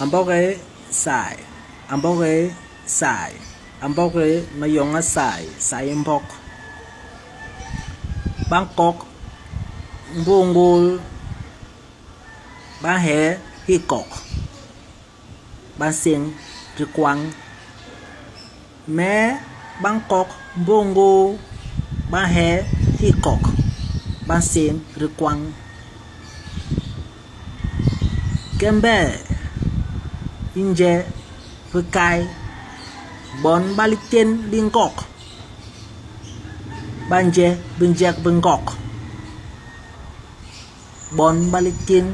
Ambore sai, ambore sai, ambore mayonga sai mbok. Bangkok, Mbungul, Bahe, Hikok, Basing, Rikwang. Me Bangkok, Mbungul, Bahe, Hikok, Basing, Rikwang. Kembe, Inje, Pekai, Bon Balitin, Bingkok, Banje, Benjek, Bengkok, Bon Balitin,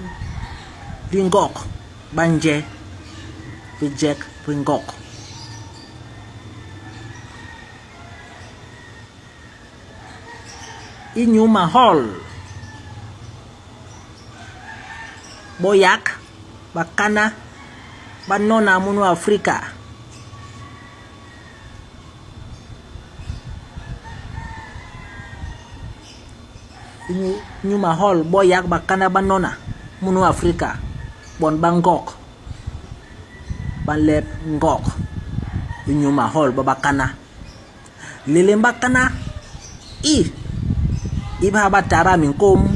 Bingkok, Banje, Benjek, Bengkok. Inyu Mahol, Boyak, Bakana, Banona Munu Afrika. Inyu Mahol, Boyak, Bakana, Banona Munu Afrika. Bon Bangkok, Banlep Ngok. Inyu Mahol, Babakana. Lilem Bakana, Iba Batara Minkom,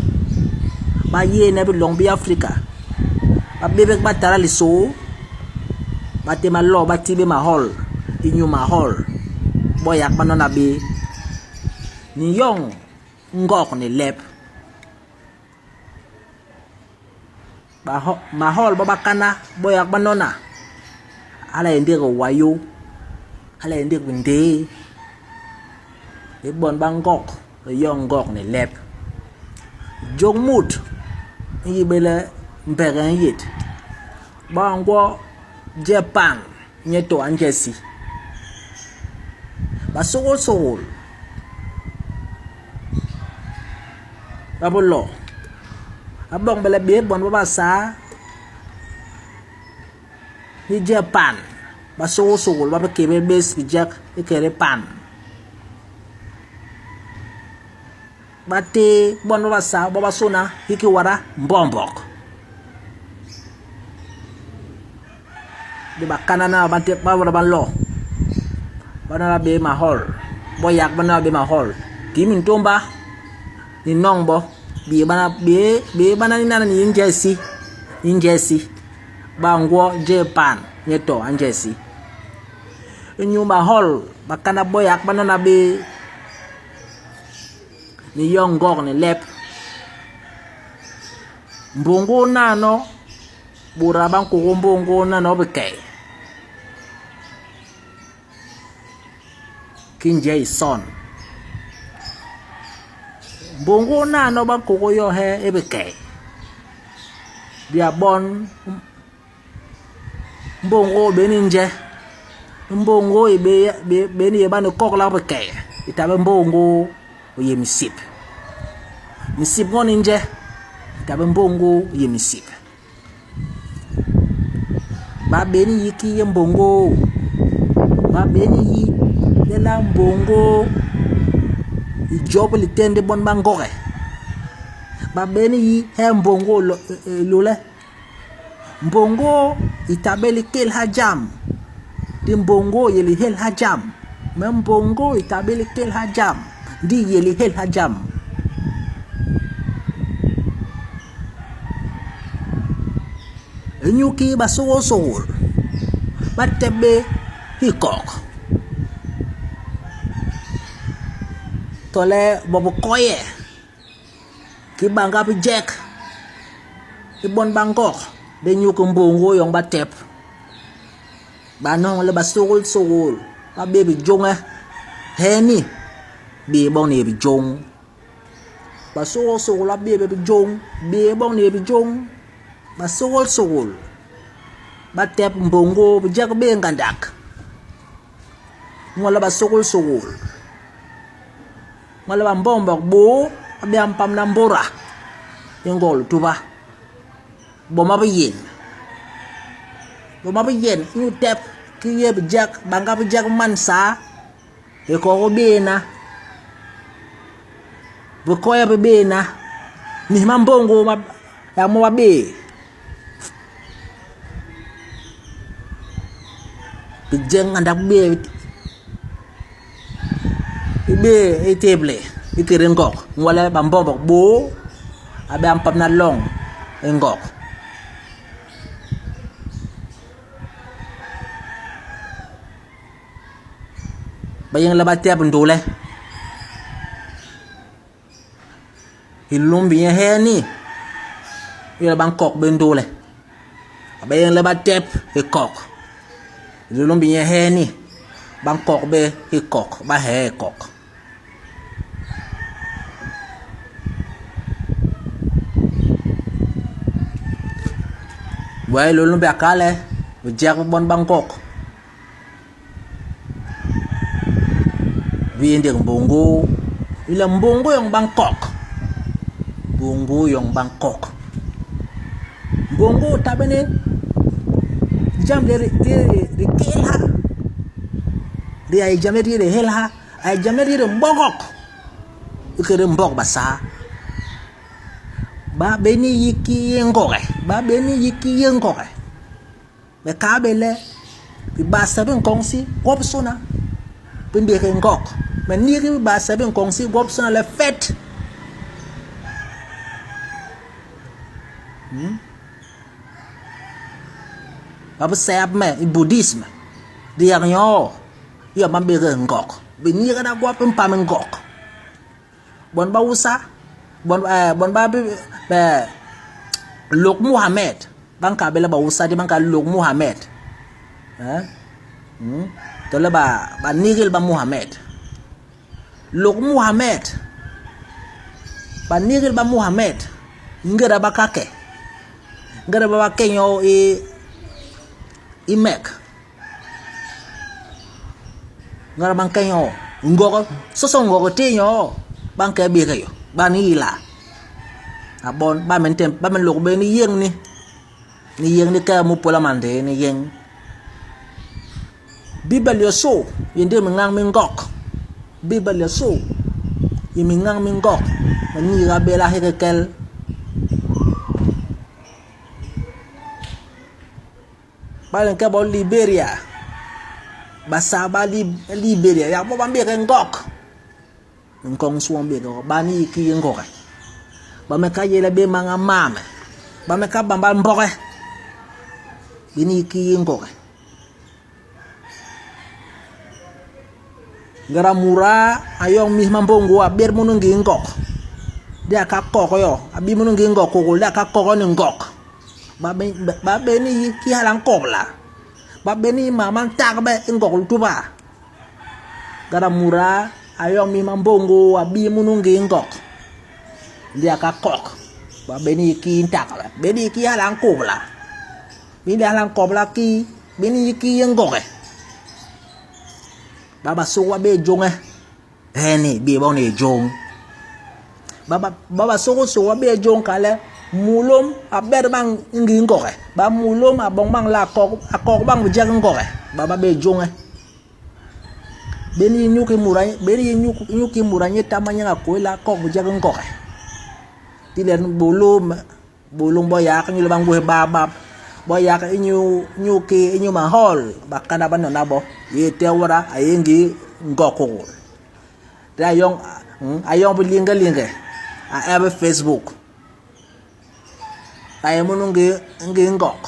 Baye Nebi Long Bi Afrika. Babebek Batara Liso, Batema Lo, Batibe Mahol, Inyu Mahol, Boyak Banona Be, Ni Yong Ngok ni Lep. Mahol Babakana, Boyak Banona. Ala Indego Wayo, Ala Indego Winde, Bon Bangkok, Yong Ngok ni Lep. Jong Mut, Yibele Mberen Yit, Bangwo, Japan, Nyeto Anjesi. Soul, Babolo, Abong Bele Be, Bon Babasa, Ni Japan, Soul, Babakebe Base, Jack, Ekere Pan. Bate Bon Babasa, Babasona, Hikiwara, Bombok. Di Bakana na Bante Babaraban Lo, Banana Be Mahol, Boyak Banana Be Mahol, Timin Tomba, Ni Nongbo, Be Banana in Jesse, Bangwo, Japan, Neto, and Jesse. Inyu Mahol, Bakana Boyak Banana Be Ni Yong Gog ni Lep. Mbongo nano, Burabang Kumbongo nano Bekay. King Jay Son. Mbongo nano bang kukoyo he ebekay. Dia bon Mbongo beninje. Mbongo beni ebano kok la bekay. Itabe Mbongo Oye misip ngoni nje Itabe Mbongo ye misip. Ba beni yiki ye Mbongo, Ba beni yi Lela Mbongo Ijob li tende Bon Bangkok. Ba beni yi he Mbongo lole. Mbongo itabe li kel hajam. Di Mbongo ye li hel hajam. Mbongo itabe li kel hajam. Di yeli hel hajam. Nyuki ba soul, Batebe Hikok, Tole Bobo Koye, Kibanga Jack, Ibon Bangkok, De Nyuki Mbongo Yong Batep, Banong le ba soul, Ba baby jonga, Henny. Be bon ne bi jong ba soul la be jong be bon ne bi jong ba soul ba tep Mbongo bi jag be ngandak ngola ba soul ngola ba mbombok bo abi am pam na mbora ngol tuba bo ma ba yen ñu tep ki ye bi jag ba nga bi jag man sa e ko be na Bukoya bebe na ni Mbongo ya mo babe Bijeng andak be table ikirin gok wala bambobok bo abe ampam na long ngok bayang labat tiap ndole hilum biya he ni ila bangkok bendole bayang labat tiap ikok hilum biya he ni bangkok be ikok ba he kok way lolum be akale bijak bon bangkok Windi mbongo ila mbongo yang Bangkok mbongo yang Bangkok mbongo tabene jam de kelha de ay jam de helha ay jam de mbogok ikere mbog basa ba beni yiki ngoke ba beni yiki ngoke be kabele bi basa don kongsi gobsona pembe ke ngok mais ni ri ba sabe kongsi gobsona la fête ba sab me buddhisme dia nyo ya mambe ke ngok be ni ka da gwa pem pam ngok bon ba usa bon ba be Lok Muhammad bangka bela ba usa di bangka Lok Muhammad tole ba nigel ba Muhammad Lok Muhammad ba nigel ba Muhammad ngara ba kake ngara ba kenyo i mek ngara bang kenyo ngoko so ngoko tinyo bang ke bi kayo ba ni la abon ba men tem ba men lok be ni yeng ni ka mu pola mande ni yeng Bibel yoso yende mengang mengok Bibel yoso yemengang mengok mani rabela hekel balen ka bol Liberia basa bali Liberia ya bo bambe ke ngok ngong suom be ko bani ki ngok ba me ka yele be manga mame ba me ka bambal mboke bini ki ngok gara mura ayong mi mambongo aber munungi ngok dia ka koko yo abi munungi ngok ko la ka koko ni ngok ba be ni ki halang kok la ba be ni mamang tak be ngok tu ba gara mura ayong mi mambongo abi munungi ngok dia ka kok ba be ni ki tak la be ni ki halang kok la bi dia halang kok la ki be ni ki ngok baba sowa be jong ni bi bon ni jong baba sowa be jong kale mulum aber bang ngi ngok ba mulum abong bang la akok bang bijak ngok baba be jong beni nyuki murai beni nyuki muranye tamanya ngakoila kok bijak ngok tilen bulum boya kan bang gue baba boya ka nyuki mahol bakana ban nabo yete wara ayengi ngoko da ayong bilinga a ebe Facebook ayemo ngi ngok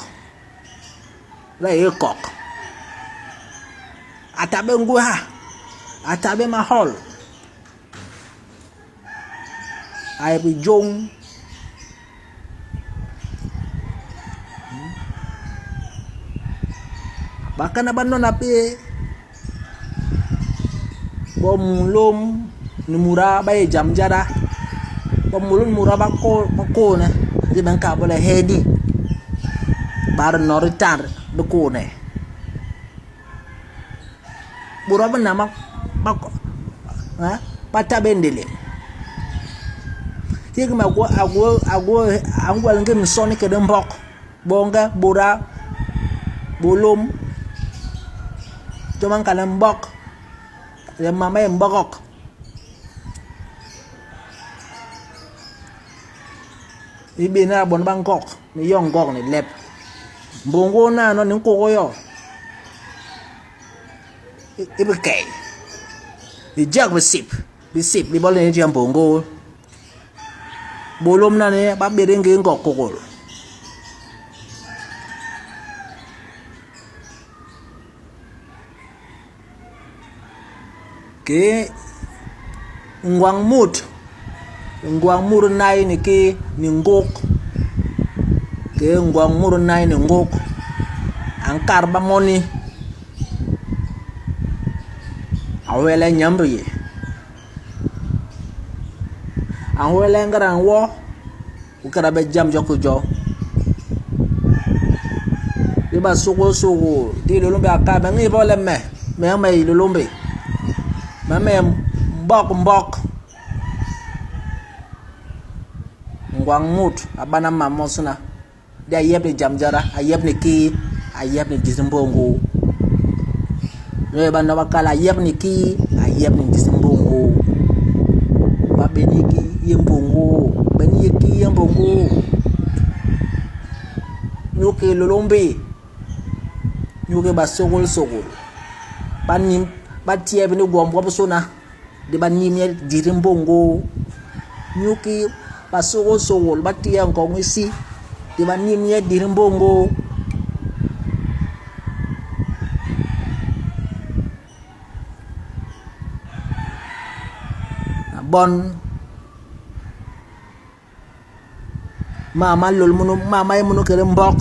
la yekok atabe nguha atabe mahol ay bi jong bakana banno napi bomulum numura bay jam jara bomulum mura bako ne di bangka boleh hedi bar noritar bako ne bura benama bako pata bendele tiga ma agwa ngem soni ke dembok bonga bura bulum cuman kalian mbok ya mama yang mbokok ibina bon Bangkok ni yong gok ni lep bongo na no ning kokoyo ibekay ijak bisip libole ni jambongo bolom na ne ba berenge ngokokol ke ngwang mur nai ni ke ni ngok ke ngwang mur nai ni ngok angkar ba moni awele nyamri awele ngarang wo ukara be jam joko jo di ba sugo di lolombe akaba ngi bole me lolombe me mbok ngwang mut abana mamosuna dia yeb ni jamjara ayeb ni ki ayeb ni disimbongo no banda wakala ayeb ni ki ayeb ni disimbongo ba beniki yembongo beniki yembongo nyuke lolombe nyuke basogol panim batie bini gombo busuna di banim ya disimbongo nyuke basogol batie ngong isi di banim ya disimbongo bon mama munu kere mbok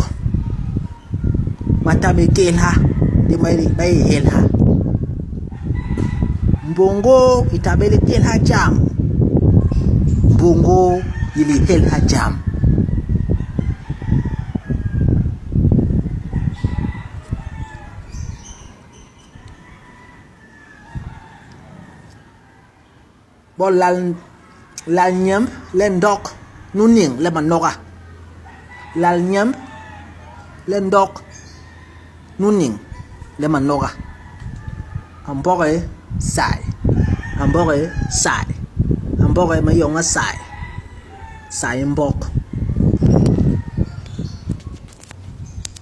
mata be kelha di mai bay helha mbongo itabele kelha jam mbongo ili helha jam bon lal nyam len dok nuning le manoka lal nyam len dok nuning le manoka amboke sai amboke mayonga sai mbok